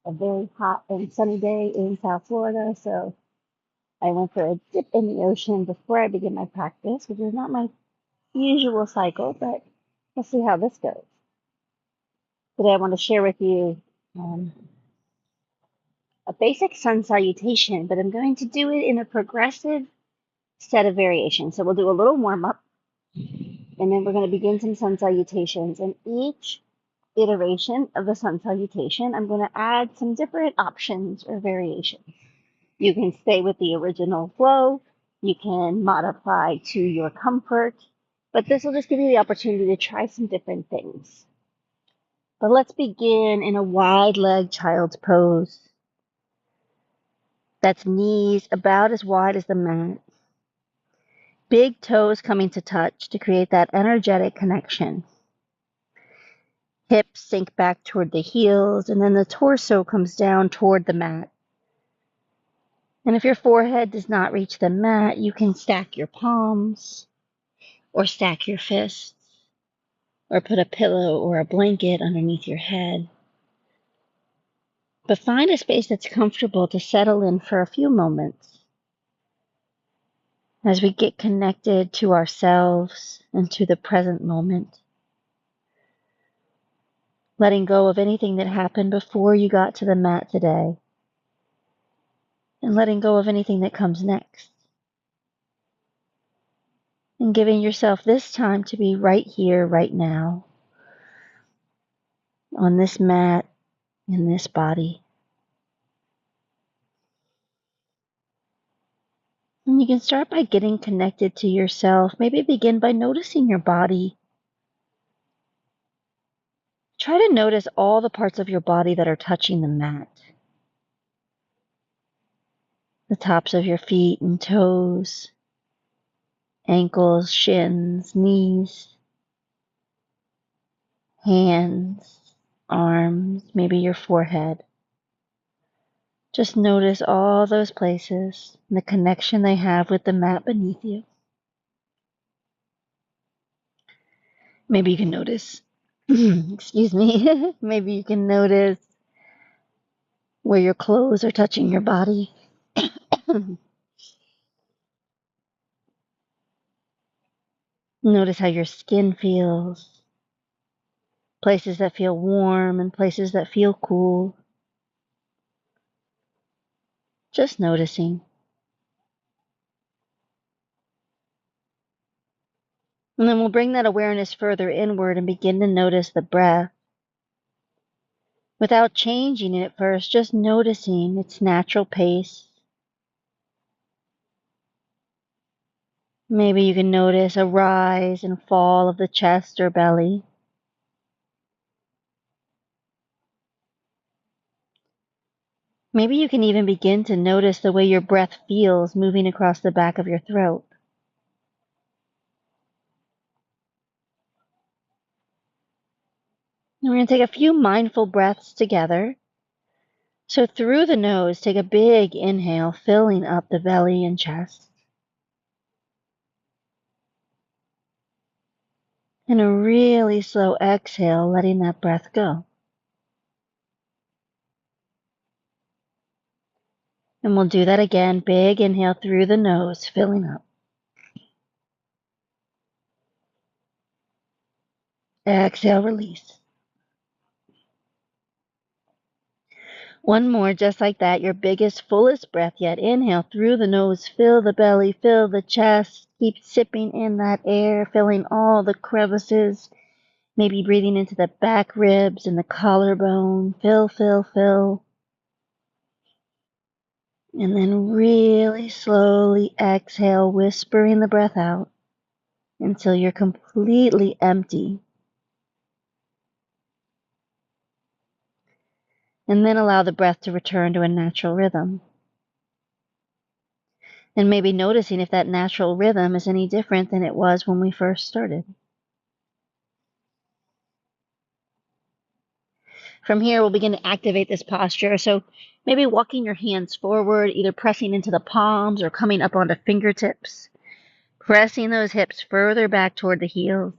a very hot and sunny day in South Florida, so I went for a dip in the ocean before I began my practice, which is not my usual cycle, but we'll see how this goes. Today I want to share with you um, a basic sun salutation, but I'm going to do it in a progressive set of variations. So we'll do a little warm up, and then we're going to begin some sun salutations. And each iteration of the sun salutation, I'm going to add some different options or variations. You can stay with the original flow, you can modify to your comfort, but this will just give you the opportunity to try some different things. But let's begin in a wide leg child's pose. That's knees about as wide as the mat. Big toes coming to touch to create that energetic connection. Hips sink back toward the heels, and then the torso comes down toward the mat. And if your forehead does not reach the mat, you can stack your palms or stack your fists or put a pillow or a blanket underneath your head. But find a space that's comfortable to settle in for a few moments as we get connected to ourselves and to the present moment. Letting go of anything that happened before you got to the mat today, and letting go of anything that comes next. And giving yourself this time to be right here, right now, on this mat, in this body. And you can start by getting connected to yourself. Maybe begin by noticing your body. Try to notice all the parts of your body that are touching the mat. The tops of your feet and toes, ankles, shins, knees, hands, arms, maybe your forehead. Just notice all those places and the connection they have with the mat beneath you. Maybe you can notice, excuse me, maybe you can notice where your clothes are touching your body. Notice how your skin feels, places that feel warm and places that feel cool. Just noticing. And then we'll bring that awareness further inward and begin to notice the breath. Without changing it at first, just noticing its natural pace. Maybe you can notice a rise and fall of the chest or belly. Maybe you can even begin to notice the way your breath feels moving across the back of your throat. And we're going to take a few mindful breaths together. So through the nose, take a big inhale, filling up the belly and chest. And a really slow exhale, letting that breath go. And we'll do that again. Big inhale through the nose, filling up. Exhale, release. One more, just like that. Your biggest, fullest breath yet. Inhale through the nose, fill the belly, fill the chest. Keep sipping in that air, filling all the crevices. Maybe breathing into the back ribs and the collarbone. Fill, fill, fill. And then really slowly exhale, whispering the breath out until you're completely empty. And then allow the breath to return to a natural rhythm. And maybe noticing if that natural rhythm is any different than it was when we first started. From here, we'll begin to activate this posture. So maybe walking your hands forward, either pressing into the palms or coming up onto fingertips. Pressing those hips further back toward the heels.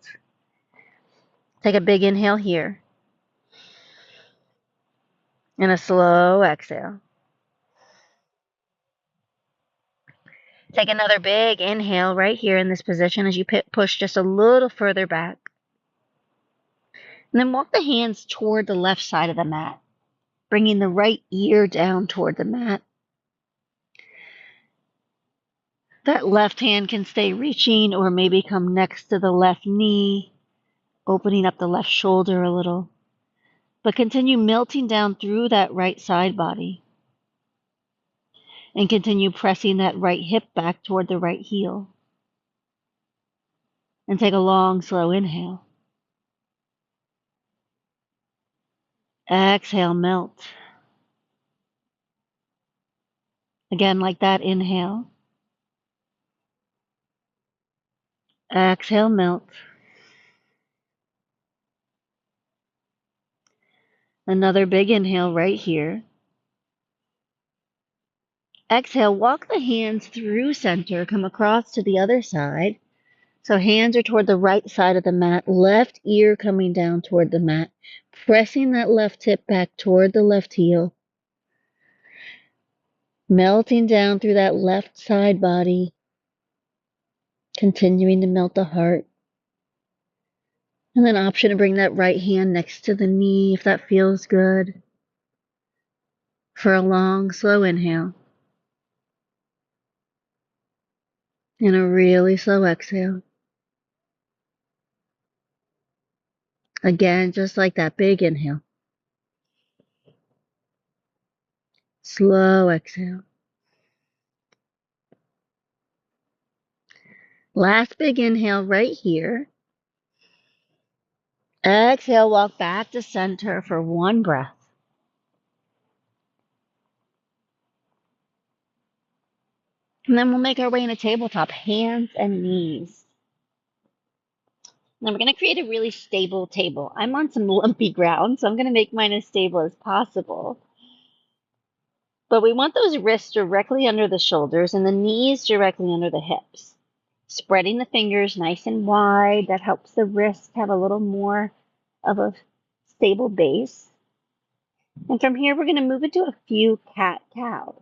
Take a big inhale here. And a slow exhale. Take another big inhale right here in this position as you push just a little further back. And then walk the hands toward the left side of the mat, bringing the right ear down toward the mat. That left hand can stay reaching or maybe come next to the left knee, opening up the left shoulder a little. But continue melting down through that right side body. And continue pressing that right hip back toward the right heel. And take a long, slow inhale. Exhale, melt. Again, like that, inhale. Exhale, melt. Another big inhale right here. Exhale, walk the hands through center, come across to the other side. So hands are toward the right side of the mat, left ear coming down toward the mat, pressing that left hip back toward the left heel, melting down through that left side body, continuing to melt the heart. And then option to bring that right hand next to the knee if that feels good. For a long, slow inhale. And a really slow exhale. Again, just like that big inhale. Slow exhale. Last big inhale right here. Exhale, walk back to center for one breath. And then we'll make our way into tabletop, hands and knees. Now we're going to create a really stable table. I'm on some lumpy ground, so I'm going to make mine as stable as possible. But we want those wrists directly under the shoulders and the knees directly under the hips. Spreading the fingers nice and wide, that helps the wrists have a little more of a stable base. And from here, we're going to move into a few cat-cows.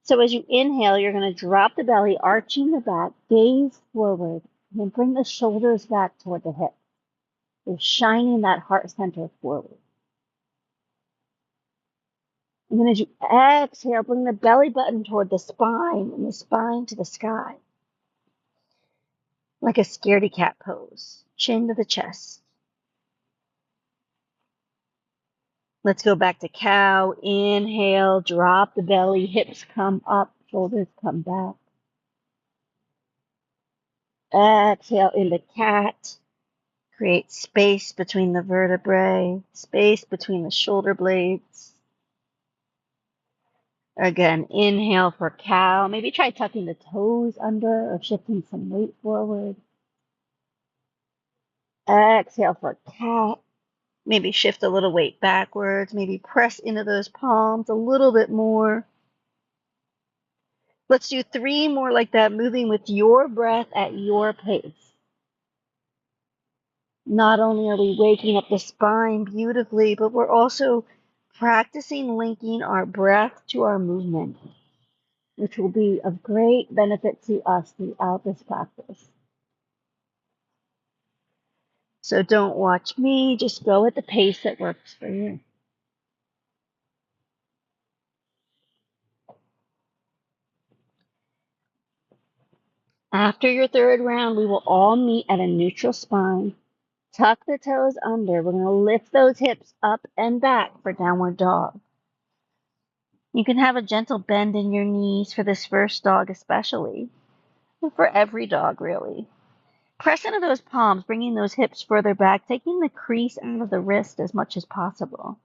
So as you inhale, you're going to drop the belly, arching the back, gaze forward, and then bring the shoulders back toward the hips. You're shining that heart center forward. And then as you exhale, bring the belly button toward the spine and the spine to the sky. Like a scaredy cat pose, chin to the chest. Let's go back to cow. Inhale, drop the belly, hips come up, shoulders come back. Exhale into cat. Create space between the vertebrae, space between the shoulder blades. Again, inhale for cow. Maybe try tucking the toes under or shifting some weight forward. Exhale for cat. Maybe shift a little weight backwards. Maybe press into those palms a little bit more. Let's do 3 more like that, moving with your breath at your pace. Not only are we waking up the spine beautifully, but we're also practicing linking our breath to our movement, which will be of great benefit to us throughout this practice. So don't watch me, just go at the pace that works for you. After your 3rd round, we will all meet at a neutral spine. Tuck the toes under. We're going to lift those hips up and back for downward dog. You can have a gentle bend in your knees for this first dog especially, and for every dog really. Press into those palms, bringing those hips further back, taking the crease out of the wrist as much as possible.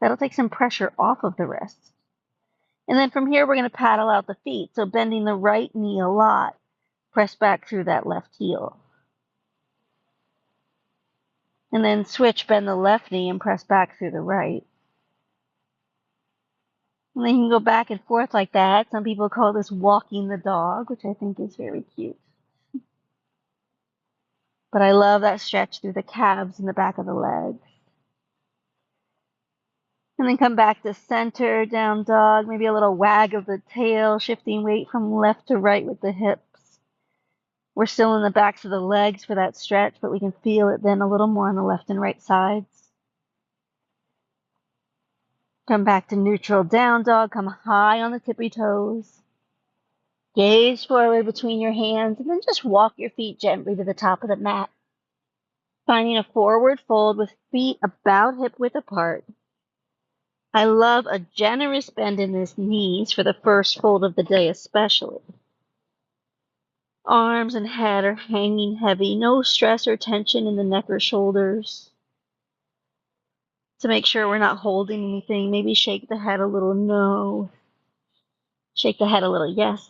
That'll take some pressure off of the wrist. And then from here, we're going to paddle out the feet. So bending the right knee a lot, press back through that left heel. And then switch, bend the left knee and press back through the right. And then you can go back and forth like that. Some people call this walking the dog, which I think is very cute. But I love that stretch through the calves and the back of the legs. And then come back to center, down dog, maybe a little wag of the tail, shifting weight from left to right with the hips. We're still in the backs of the legs for that stretch, but we can feel it then a little more on the left and right sides. Come back to neutral down dog, come high on the tippy toes. Gaze forward between your hands, and then just walk your feet gently to the top of the mat. Finding a forward fold with feet about hip width apart. I love a generous bend in the knees for the first fold of the day especially. Arms and head are hanging heavy, no stress or tension in the neck or shoulders. To make sure we're not holding anything, maybe shake the head a little no. Shake the head a little yes.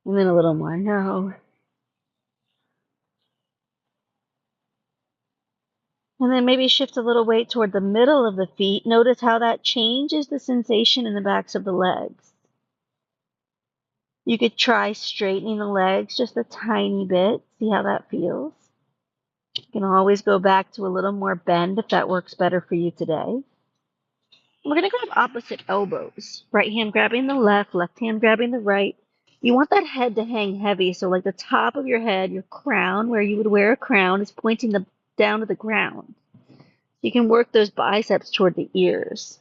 And then a little more no. And then maybe shift a little weight toward the middle of the feet. Notice how that changes the sensation in the backs of the legs. You could try straightening the legs just a tiny bit. See how that feels. You can always go back to a little more bend if that works better for you today. We're going to grab opposite elbows. Right hand grabbing the left hand grabbing the right. You want that head to hang heavy, so like the top of your head, your crown, where you would wear a crown, is pointing down to the ground. You can work those biceps toward the ears.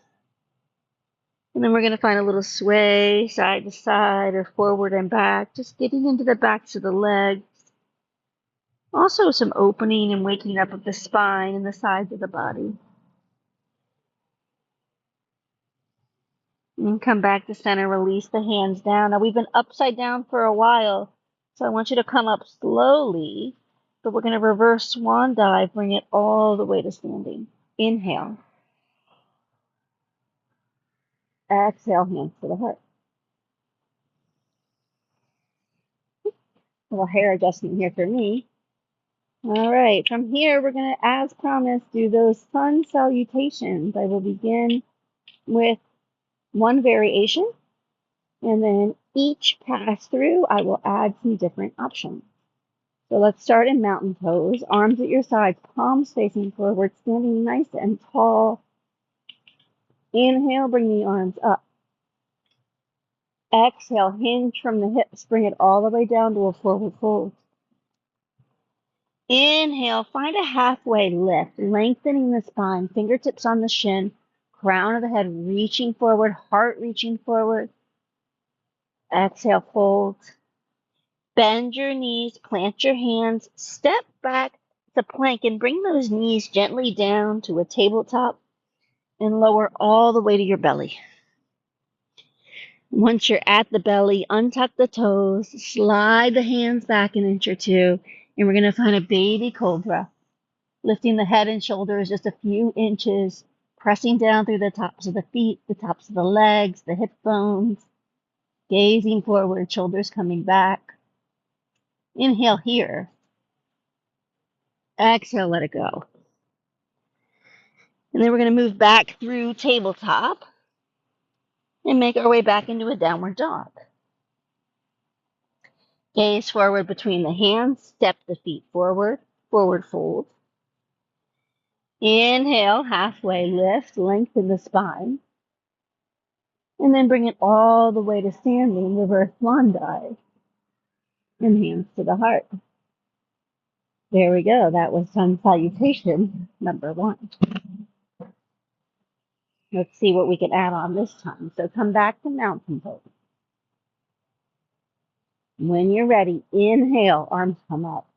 And then we're going to find a little sway, side to side or forward and back, just getting into the backs of the legs. Also some opening and waking up of the spine and the sides of the body. And come back to center, release the hands down. Now we've been upside down for a while, so I want you to come up slowly, but we're going to reverse swan dive, bring it all the way to standing. Inhale. Exhale, hands to the heart. A little hair adjustment here for me. All right, from here, we're going to, as promised, do those sun salutations. I will begin with one variation, and then each pass through, I will add some different options. So let's start in mountain pose, arms at your sides, palms facing forward, standing nice and tall. Inhale, bring the arms up. Exhale, hinge from the hips, bring it all the way down to a forward fold. Inhale, find a halfway lift, lengthening the spine, fingertips on the shin, crown of the head reaching forward, heart reaching forward. Exhale, fold. Bend your knees, plant your hands, step back to plank and bring those knees gently down to a tabletop and lower all the way to your belly. Once you're at the belly, untuck the toes, slide the hands back an inch or two, and we're going to find a baby cobra. Lifting the head and shoulders just a few inches, pressing down through the tops of the feet, the tops of the legs, the hip bones, gazing forward, shoulders coming back. Inhale here. Exhale, let it go. And then we're going to move back through tabletop and make our way back into a downward dog. Gaze forward between the hands, step the feet forward, forward fold. Inhale, halfway lift, lengthen the spine. And then bring it all the way to standing, reverse swan dive. And hands to the heart. There we go. That was sun salutation number 1. Let's see what we can add on this time. So come back to mountain pose. When you're ready, inhale, arms come up.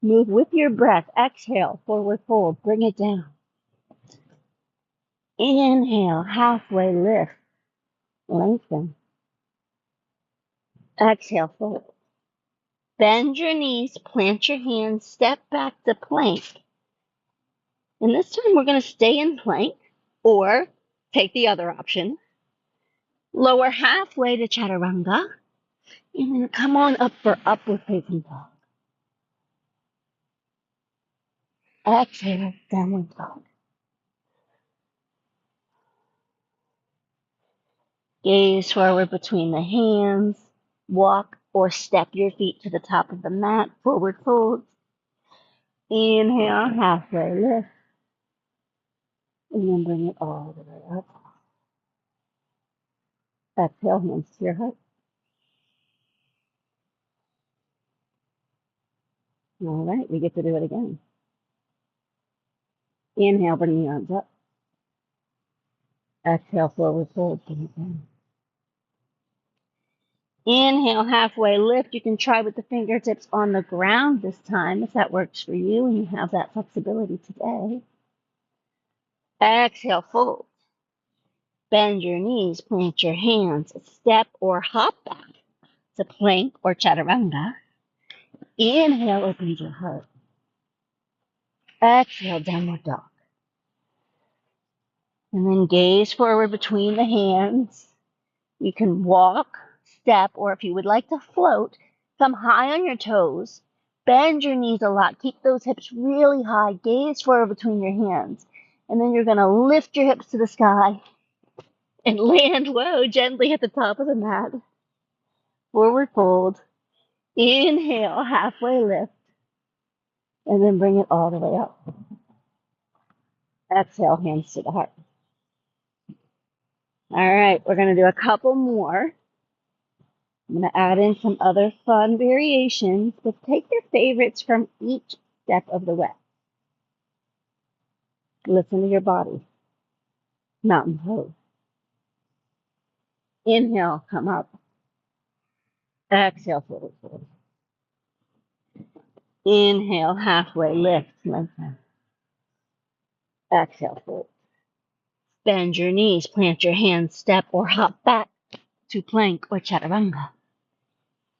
Move with your breath. Exhale, forward fold. Bring it down. Inhale, halfway lift. Lengthen. Exhale, fold. Bend your knees, plant your hands, step back to plank. And this time we're going to stay in plank or take the other option. Lower halfway to chaturanga. And then come on up for upward facing dog. Exhale, downward dog. Gaze forward between the hands. Walk or step your feet to the top of the mat. Forward fold. Inhale, halfway lift. And then bring it all the way up. Exhale, hands to your heart. All right, we get to do it again. Inhale, bring the arms up. Exhale, forward fold. Bring it down. Inhale, halfway lift. You can try with the fingertips on the ground this time if that works for you and you have that flexibility today. Exhale, fold. Bend your knees, plant your hands, step or hop back to plank or chaturanga. Inhale, open your heart. Exhale, downward dog. And then gaze forward between the hands. You can walk, step, or if you would like to float, come high on your toes. Bend your knees a lot. Keep those hips really high. Gaze forward between your hands. And then you're going to lift your hips to the sky and land low gently at the top of the mat. Forward fold. Inhale, halfway lift. And then bring it all the way up. Exhale, hands to the heart. All right, we're going to do a couple more. I'm going to add in some other fun variations, but take your favorites from each step of the way. Listen to your body. Mountain pose. Inhale, come up. Exhale, forward fold. Inhale, halfway lift, lengthen. Exhale, fold. Bend your knees, plant your hands, step or hop back to plank or chaturanga.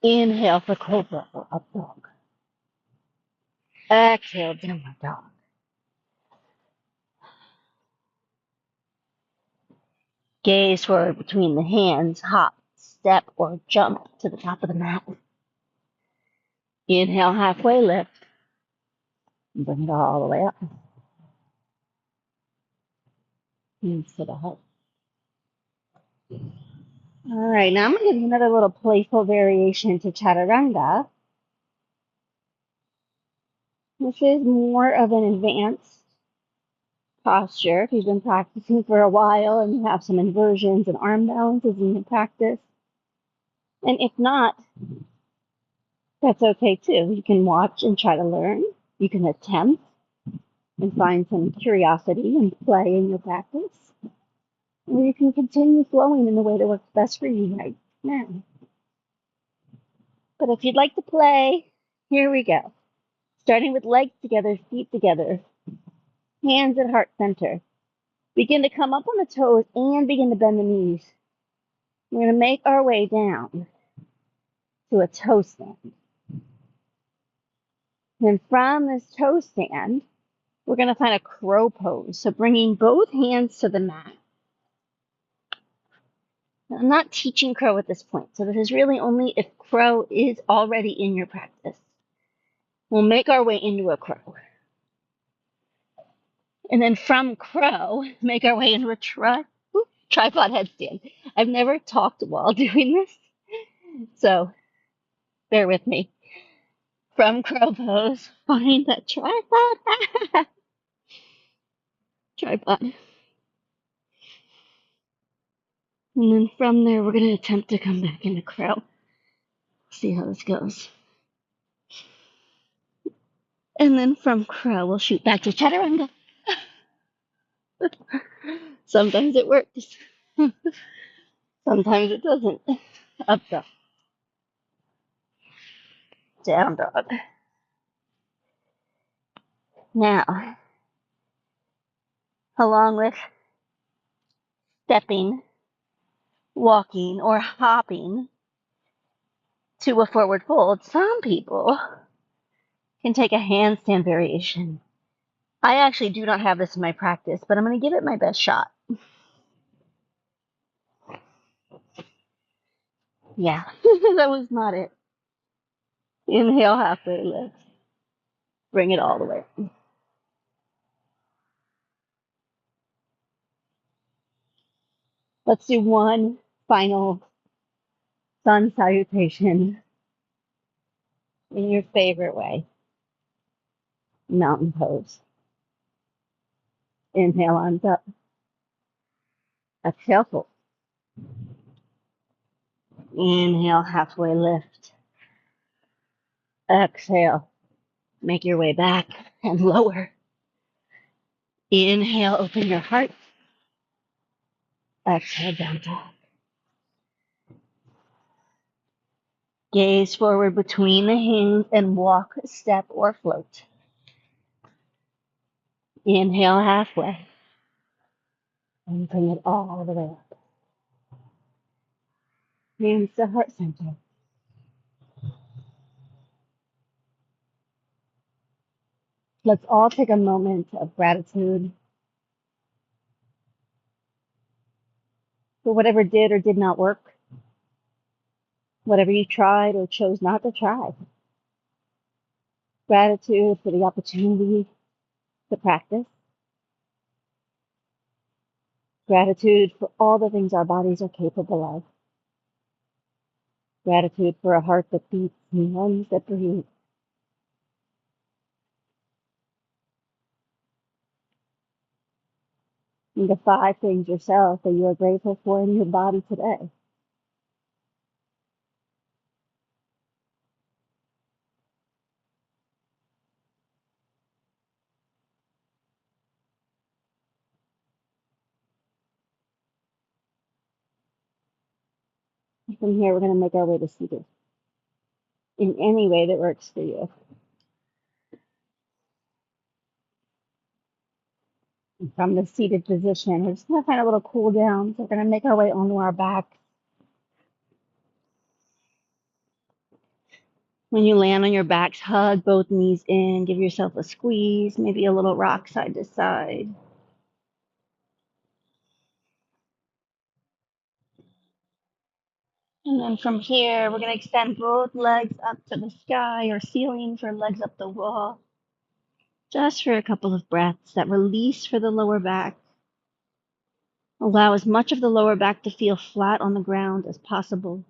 Inhale for cobra or up dog. Exhale, downward dog. Gaze forward between the hands, hop, step, or jump to the top of the mat. Inhale, halfway lift. And bring it all the way up. Hands to the heart. All right, now I'm going to give you another little playful variation to chaturanga. This is more of an advanced posture. If you've been practicing for a while and you have some inversions and arm balances in your practice. And if not, that's okay too. You can watch and try to learn. You can attempt and find some curiosity and play in your practice. Or you can continue flowing in the way that works best for you right now. But if you'd like to play, here we go. Starting with legs together, feet together, hands at heart center. Begin to come up on the toes and begin to bend the knees. We're going to make our way down to a toe stand. Then from this toe stand, we're going to find a crow pose. So bringing both hands to the mat. Now, I'm not teaching crow at this point, so this is really only if crow is already in your practice. We'll make our way into a crow. And then from crow, make our way into a tripod headstand. I've never talked while doing this, so bear with me. From crow pose, find that tripod. Tripod. And then from there, we're going to attempt to come back into crow. See how this goes. And then from crow, we'll shoot back to chaturanga. Sometimes it works. Sometimes it doesn't. Up dog. Down dog. Now, along with stepping, walking, or hopping to a forward fold, some people can take a handstand variation. I actually do not have this in my practice, but I'm going to give it my best shot. Yeah, that was not it. Inhale, halfway lift. Bring it all the way. Let's do one final sun salutation in your favorite way. Mountain pose. Inhale, arms up. Exhale, fold. Inhale, halfway lift. Exhale, make your way back and lower. Inhale, open your heart. Exhale, down dog. Gaze forward between the hands and walk, step, or float. Inhale halfway and bring it all the way up. Hands to heart center. Let's all take a moment of gratitude for whatever did or did not work, whatever you tried or chose not to try. Gratitude for the opportunity to practice. Gratitude for all the things our bodies are capable of. Gratitude for a heart that beats and lungs that breathe. And the 5 things yourself that you are grateful for in your body today. And from here, we're going to make our way to seated in any way that works for you. And from the seated position, we're just going to find a little cool down. So we're going to make our way onto our back. When you land on your backs, hug both knees in, give yourself a squeeze, maybe a little rock side to side. And then from here, we're going to extend both legs up to the sky or ceiling for legs up the wall. Just for a couple of breaths, that release for the lower back. Allow as much of the lower back to feel flat on the ground as possible.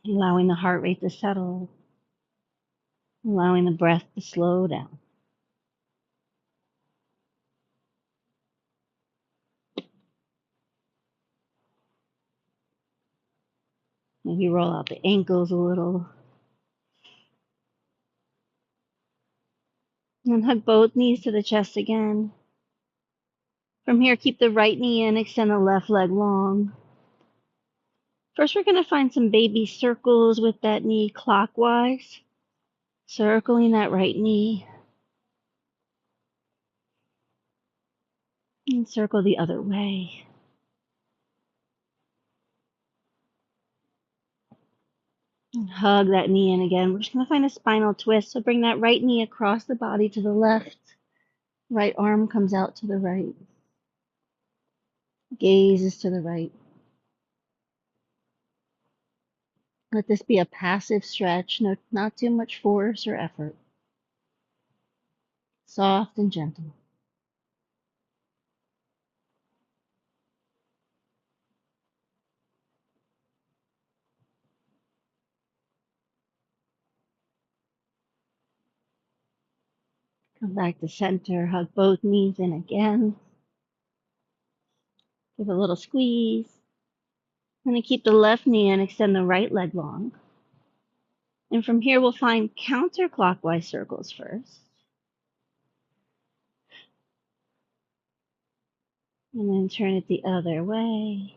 Allowing the heart rate to settle. Allowing the breath to slow down. Maybe roll out the ankles a little. And hug both knees to the chest again. From here, keep the right knee in, extend the left leg long. First, we're going to find some baby circles with that knee clockwise, circling that right knee, and circle the other way. And hug that knee in again. We're just going to find a spinal twist, so bring that right knee across the body to the left. Right arm comes out to the right. Gaze is to the right. Let this be a passive stretch, no, not too much force or effort. Soft and gentle. Come back to center, hug both knees in again. Give a little squeeze. I'm going to keep the left knee and extend the right leg long. And from here, we'll find counterclockwise circles first. And then turn it the other way.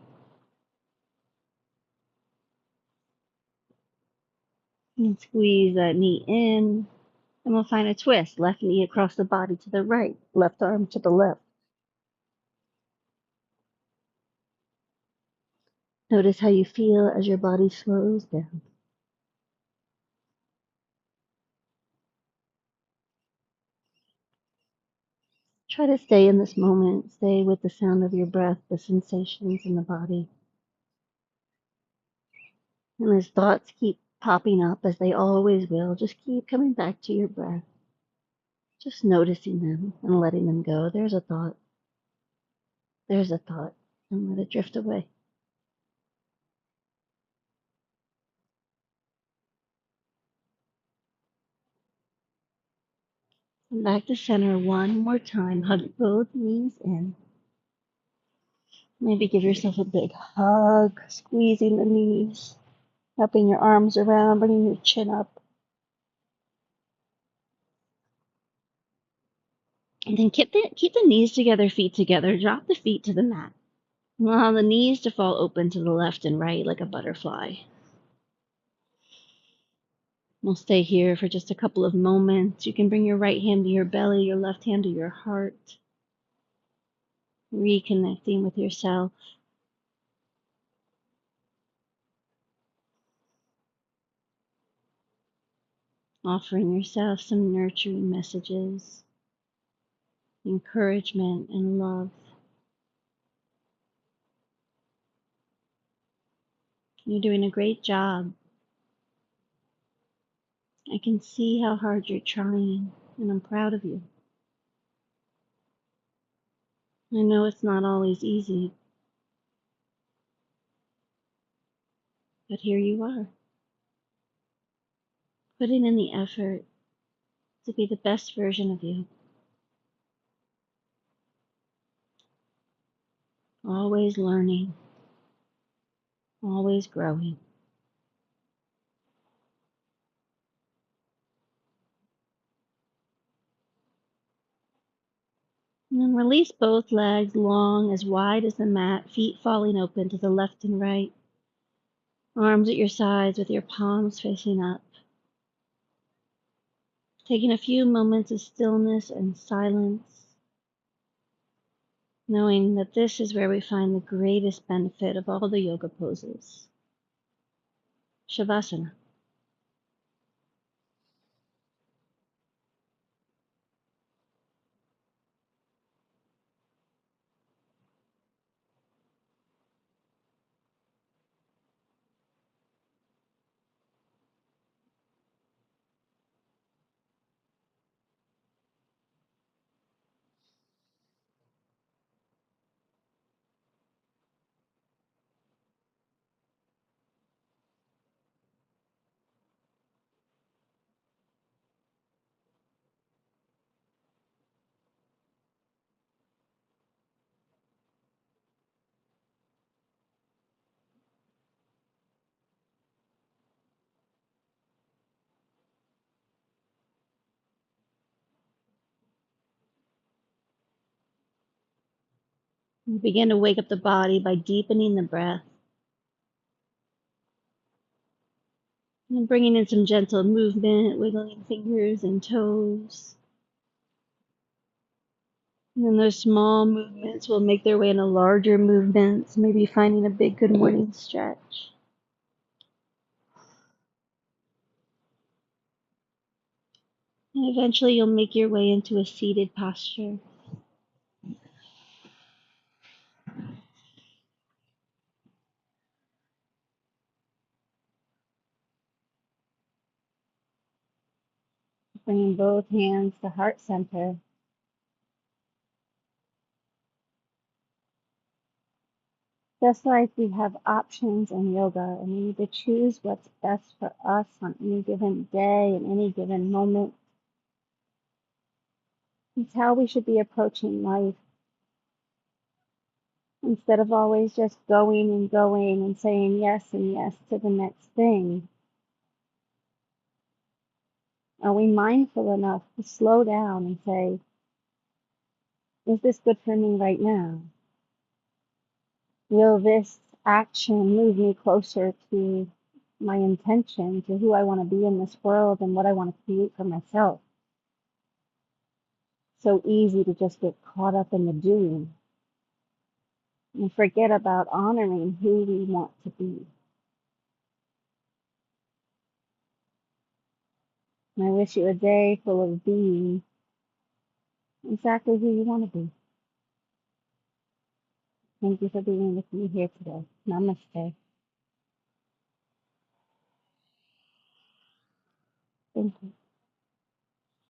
And squeeze that knee in. And we'll find a twist. Left knee across the body to the right. Left arm to the left. Notice how you feel as your body slows down. Try to stay in this moment. Stay with the sound of your breath, the sensations in the body. And as thoughts keep popping up, as they always will, just keep coming back to your breath. Just noticing them and letting them go. There's a thought. There's a thought. And let it drift away. And back to center one more time. Hug both knees in. Maybe give yourself a big hug, squeezing the knees, wrapping your arms around, bringing your chin up. And then keep the knees together, feet together. Drop the feet to the mat. Allow the knees to fall open to the left and right like a butterfly. We'll stay here for just a couple of moments. You can bring your right hand to your belly, your left hand to your heart. Reconnecting with yourself. Offering yourself some nurturing messages, encouragement, and love. You're doing a great job. I can see how hard you're trying, and I'm proud of you. I know it's not always easy, but here you are, putting in the effort to be the best version of you. Always learning, always growing. And then release both legs long, as wide as the mat, feet falling open to the left and right. Arms at your sides with your palms facing up. Taking a few moments of stillness and silence, knowing that this is where we find the greatest benefit of all the yoga poses. Shavasana. You begin to wake up the body by deepening the breath and bringing in some gentle movement, wiggling fingers and toes. And then those small movements will make their way into larger movements, maybe finding a big good morning stretch. And eventually you'll make your way into a seated posture. Bringing both hands to heart center. Just like we have options in yoga and we need to choose what's best for us on any given day and any given moment, it's how we should be approaching life. Instead of always just going and saying yes and yes to the next thing, are we mindful enough to slow down and say, is this good for me right now? Will this action move me closer to my intention, to who I want to be in this world and what I want to create for myself? So easy to just get caught up in the doing and forget about honoring who we want to be. And I wish you a day full of being exactly who you want to be. Thank you for being with me here today. Namaste.